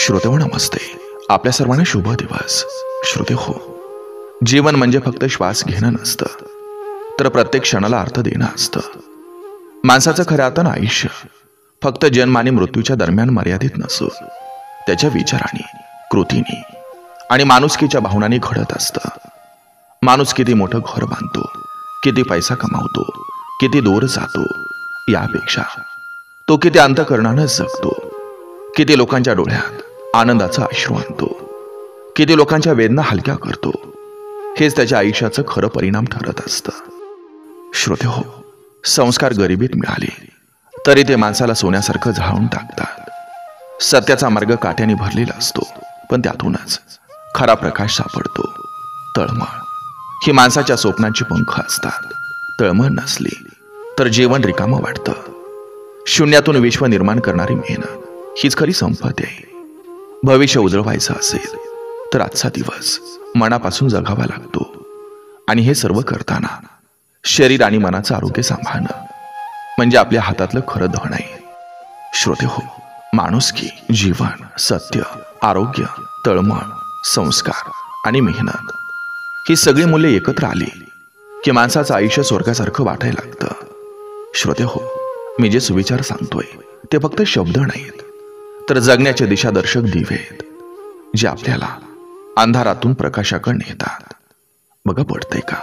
श्रोतेहो नमस्ते. आपल्या सर्वांना शुभ दिवस. श्रोतेहो, जीवन म्हणजे फक्त श्वास घेणं नसतं, तर प्रत्येक क्षणाला अर्थ देणं असतं. माणसाचं खरं अर्थानं आयुष्य फक्त जन्म आणि मृत्यूच्या दरम्यान मर्यादित नसून त्याच्या विचारांनी, कृतींनी आणि माणुसकीच्या भावनांनी घडत असतं. माणूस किती मोठं घर बांधतो, किती पैसा कमावतो, किती दूर जातो, यापेक्षा तो किती अंतःकरणानं जगतो, किती लोकांच्या डोळ्यात आनंदाचा अश्रू आणतो, किती लोकांच्या वेदना हलक्या करतो, हेच त्याच्या आयुष्याचं खरं परिणाम ठरत असतं. श्रोतेहो, संस्कार गरिबीत मिळाले तरी ते माणसाला सोन्यासारखं झाळून टाकतात. सत्याचा मार्ग काट्याने भरलेला असतो, पण त्यातूनच खरा प्रकाश सापडतो. तळमळ ही माणसाच्या स्वप्नांची पंख असतात. तळमळ नसली तर जीवन रिकामं वाटतं. शून्यातून विश्व निर्माण करणारी मेहनत हीच खरी संपत्ती आहे. भविष्य उजळवायचं असेल तर आजचा दिवस मनापासून जगावा लागतो, आणि हे सर्व करताना शरीर आणि मनाचं आरोग्य सांभाळणं म्हणजे आपल्या हातातलं खरं धन आहे. श्रोतेहो, माणुसकी, जीवन, सत्य, आरोग्य, तळमळ, संस्कार आणि मेहनत ही सगळी मूल्ये एकत्र आली की माणसाचं आयुष्य स्वर्गासारखं वाटायला लागतं. श्रोतेहो, मी जे सुविचार सांगतोय ते फक्त शब्द नाहीत, तर जगण्याचे दिशादर्शक दिवे आहेत, जे आपल्याला अंधारातून प्रकाशाकडे नेतात. बघा, पडतंय का?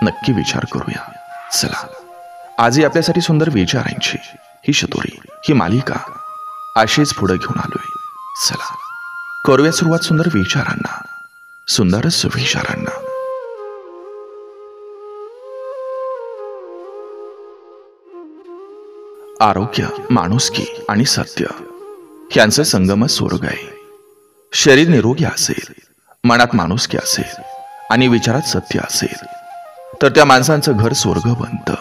नक्की विचार करूया. चला, आजही आपल्यासाठी सुंदर विचारांची ही शतोरी, ही मालिका अशीच पुढे घेऊन आलोय. चला, करूया सुरुवात सुंदर विचारांना, सुंदर सुविचारांना. आरोग्य, माणुसकी आणि सत्य यांचं संगमच स्वर्ग आहे. शरीर निरोगी असेल, मनात माणुसकी असेल आणि विचारात सत्य असेल तर त्या माणसांचं घर स्वर्ग बनतं.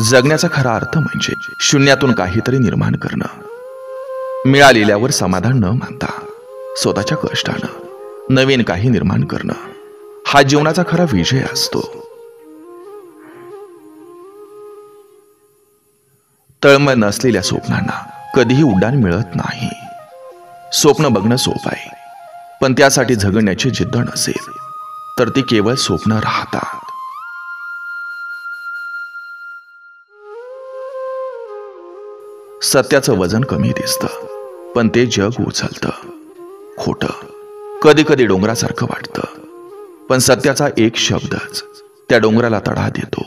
जगण्याचा खरा अर्थ म्हणजे शून्यातून काहीतरी निर्माण करणं. मिळालेल्यावर समाधान न मानता स्वतःच्या कष्टानं नवीन काही निर्माण करणं हा जीवनाचा खरा विजय असतो. तळमळ नसलेल्या स्वप्नांना कधीही उड्डाण मिळत नाही. स्वप्न बघणं सोपं आहे, पण त्यासाठी झगडण्याची जिद्द नसेल तर ती केवळ स्वप्न राहतात. सत्याचं वजन कमी दिसतं, पण ते जग उचलतं. खोटं कधी कधी डोंगरासारखं वाटतं, पण सत्याचा एक शब्दच त्या डोंगराला तडा देतो.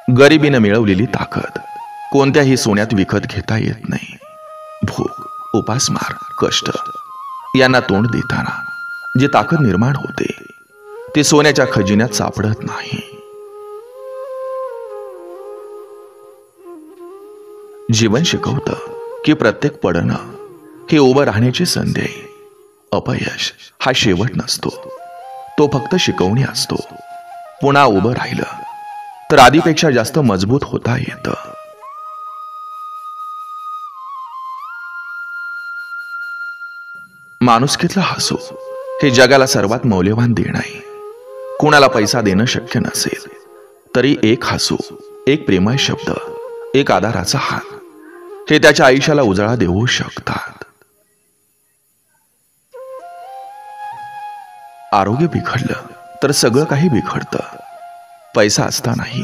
गरिबीनं मिळवलेली ताकद कोणत्याही सोन्यात विकत घेता येत नाही. भूक, उपासमार, कष्ट यांना तोंड देताना जी ताकद निर्माण होते ती सोन्याच्या खजिन्यात सापडत नाही. जीवन शिकवतं की प्रत्येक पडणं हे उभं राहण्याची संधी आहे. अपयश हा शेवट नसतो, तो फक्त शिकवणी असतो. पुन्हा उभं राहिलं तर आधीपेक्षा जास्त मजबूत होता येतं. माणुसकीतलं हसू हे जगाला सर्वात मौल्यवान देणं आहे. कुणाला पैसा देणं शक्य नसेल तरी एक हसू, एक प्रेमळ शब्द, एक आधाराचा हात हे त्याच्या आयुष्याला उजाळा देऊ शकतात. आरोग्य बिघडलं तर सगळं काही बिघडतं. पैसा असतानाही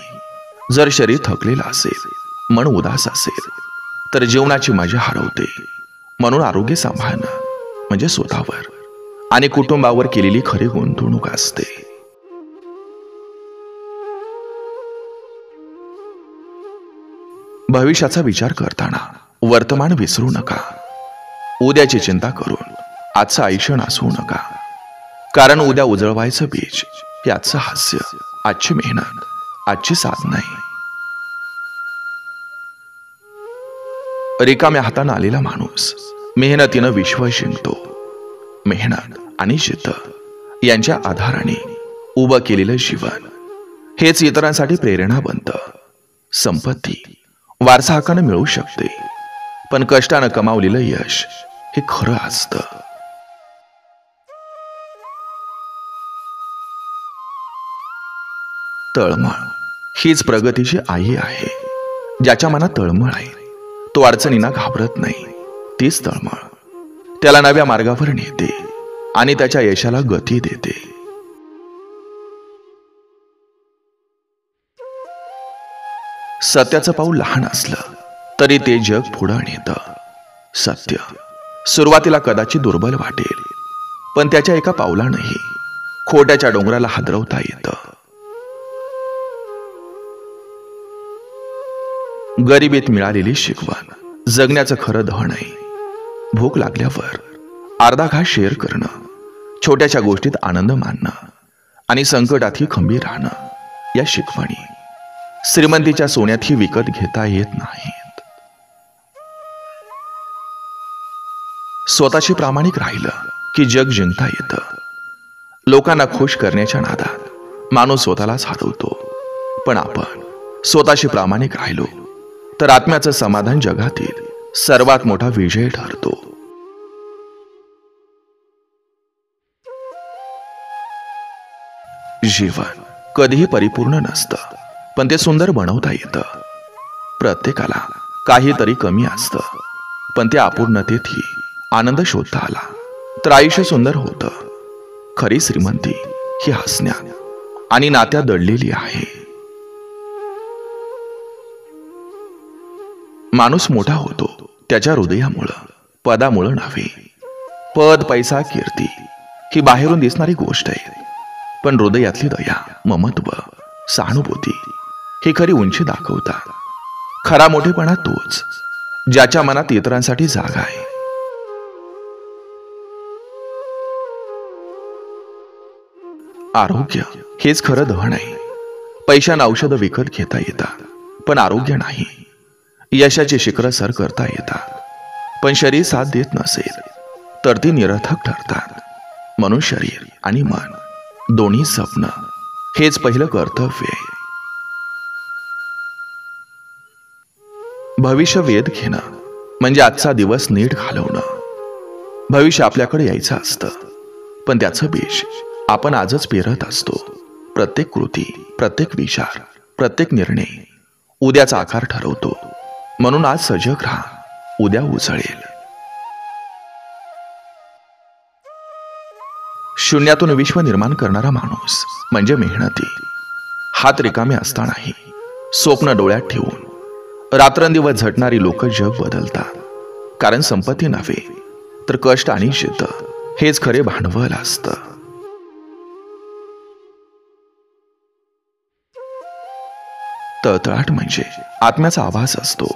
जर शरीर थकलेलं असेल, मन उदास असेल तर जीवनाची मजा हरवते. म्हणून आरोग्य सांभाळणं म्हणजे स्वतःवर आणि कुटुंबावर केलेली खरी गुंतवणूक असते. भविष्याचा विचार करताना वर्तमान विसरू नका. उद्याची चिंता करून आजचं आयुष्य नासवू नका, कारण उद्या उजळवायचं बीज हे आजचं हास्य, आजची मेहनत, आजची साधना आहे. रिकाम्या हातानं आलेला माणूस मेहनतीनं विश्व जिंकतो. मेहनत आणि जिद्द यांच्या आधाराने उभं केलेलं जीवन हेच इतरांसाठी प्रेरणा बनतं. संपत्ती वारसा हक्कानं मिळू शकते, पण कष्टानं कमावलेलं यश हे खरं असतं. तळमळ हीच प्रगतीची आई आहे. ज्याच्या मनात तळमळ आहे तो अडचणींना घाबरत नाही. तीच तळमळ त्याला नव्या मार्गावर नेते आणि त्याच्या यशाला गती देते. सत्याचं पाऊल लहान असलं तरी ते जग पुढं नेतं. सत्य सुरुवातीला कदाचित दुर्बल वाटेल, पण त्याच्या एका पावलानंही खोट्याच्या डोंगराला हादरवता येतं. गरिबीत मिळालेली शिकवण जगण्याचं खरं धन आहे. भूक लागल्यावर अर्धा घास शेअर करणं, छोट्याशा गोष्टीत आनंद मानणं आणि संकटातही खंबीर राहणं, या शिकवणी श्रीमंतीच्या सोन्यातही विकत घेता येत नाहीत. स्वतःशी प्रामाणिक राहिलं की जग जिंकता येतं. लोकांना खुश करण्याच्या नादात माणूस स्वतःलाच हरवतो, पण आपण स्वतःशी प्रामाणिक राहिलो तर आत्म्याचं समाधान जगातील सर्वात मोठा विजय ठरतो. जीवन कधीही परिपूर्ण नसतं, पण ते सुंदर बनवता येतं. प्रत्येकाला काहीतरी कमी असतं, पण त्या अपूर्णतेतही आनंद शोधता आला तर आयुष्य सुंदर होतं. खरी श्रीमंती ही हसण्यात आणि नात्यात दडलेली आहे. माणूस मोठा होतो त्याच्या हृदयामुळं, पदामुळं नव्हे. पद, पैसा, कीर्ती ही बाहेरून दिसणारी गोष्ट आहे, पण हृदयातली दया, ममत्व, सहानुभूती ही खरी उंची दाखवतात. खरा मोठेपणा तोच ज्याच्या मनात इतरांसाठी जागा आहे. आरोग्य हेच खरं धन आहे. पैशानं औषधं विकत घेता येतात, पण आरोग्य नाही. यशाचे शिखर सर करता येतात, पण शरीर साथ देत नसेल तर ती निरर्थक ठरतात. म्हणून शरीर आणि मन दोन्ही जपणं हेच पहिलं कर्तव्य आहे. भविष्य वेध घेणं म्हणजे आजचा दिवस नीट घालवणं. भविष्य आपल्याकडे यायचं असतं, पण त्याचं बीज आपण आजच पेरत असतो. प्रत्येक कृती, प्रत्येक विचार, प्रत्येक निर्णय उद्याचा आकार ठरवतो. म्हणून आज सजग राहा, उद्या उजळेल. शून्यातून विश्व निर्माण करणारा माणूस म्हणजे मेहनती. हात रिकामे असतानाही स्वप्न डोळ्यात ठेवून रात्रंदिवस झटणारी लोक जग बदलतात. कारण संपत्ती नव्हे तर कष्ट आणि जिद्द हेच खरे भांडवल असतं. तळतळाट म्हणजे आत्म्याचा आवाज असतो.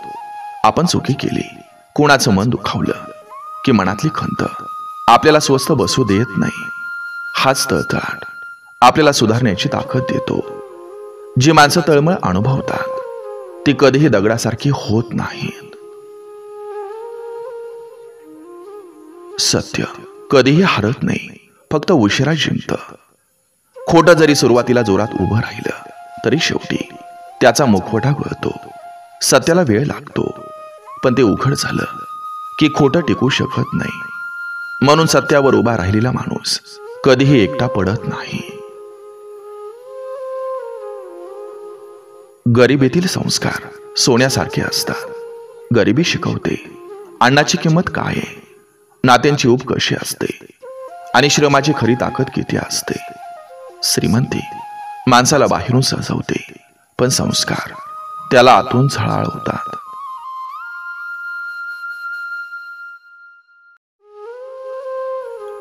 आपण चुकी केली, कुणाचं मन दुखावलं की मनातली खंत आपल्याला स्वस्थ बसू देत नाही. हाच तळतळाट आपल्याला सुधारण्याची ताकद देतो. जी माणसं तळमळ अनुभवतात ती कधीही दगडासारखी होत नाहीत. सत्य कधीही हरत नाही, फक्त उशिरा जिंकतं. खोटं जरी सुरुवातीला जोरात उभं राहिलं तरी शेवटी त्याचा मुखवटा गळतो. सत्याला वेळ लागतो, पण ते उघड झालं की खोटं टिकू शकत नाही. म्हणून सत्यावर उभा राहिलेला माणूस कधीही एकटा पडत नाही. गरिबीतील संस्कार सोन्यासारखे असतात. गरिबी शिकवते अन्नाची किंमत काय आहे, नात्यांची ऊब कशी असते आणि श्रमाची खरी ताकद किती असते. श्रीमंती माणसाला बाहेरून सजवते, पण संस्कार त्याला आतून झळाळवतात.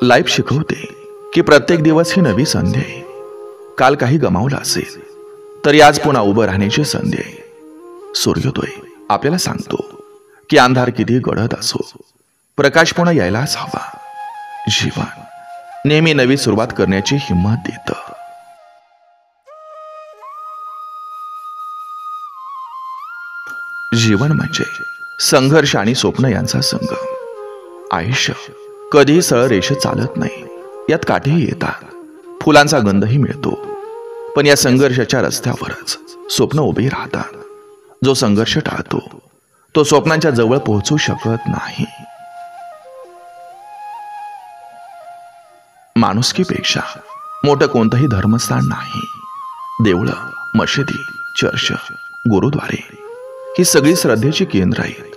लाईफ शिकवते की प्रत्येक दिवस ही नवी संधी आहे. काल काही गमावलं असेल तरी आज पुन्हा उभं राहण्याची संधी आहे. सूर्योदय आपल्याला सांगतो की अंधार किती गडद असो, प्रकाश पुन्हा यायलाच हवा. जीवन नेहमी नवी सुरुवात करण्याची हिंमत देतं. जीवन म्हणजे संघर्ष आणि स्वप्न यांचा संगम. आयुष्य कधीही सरळ रेषेत चालत नाही. यात काठीही येतात, फुलांचा गंधही मिळतो, पण या संघर्षाच्या रस्त्यावरच स्वप्न उभे राहतात. जो संघर्ष टाळतो तो स्वप्नांच्या जवळ पोहोचू शकत नाही. माणुसकीपेक्षा मोठं कोणतंही धर्मस्थान नाही. देवळं, मशिदी चर्च, गुरुद्वारे ही सगळी श्रद्धेची केंद्र आहेत.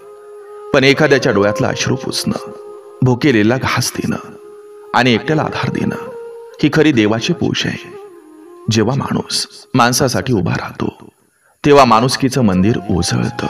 पण एखाद्याच्या डोळ्यातला अश्रू पुसणं, भुकेलेला घास देणं आणि एकट्याला आधार देणं ही खरी देवाची पूजा आहे. जेव्हा माणूस माणसासाठी उभा राहतो तेव्हा माणुसकीचं मंदिर उजळतं.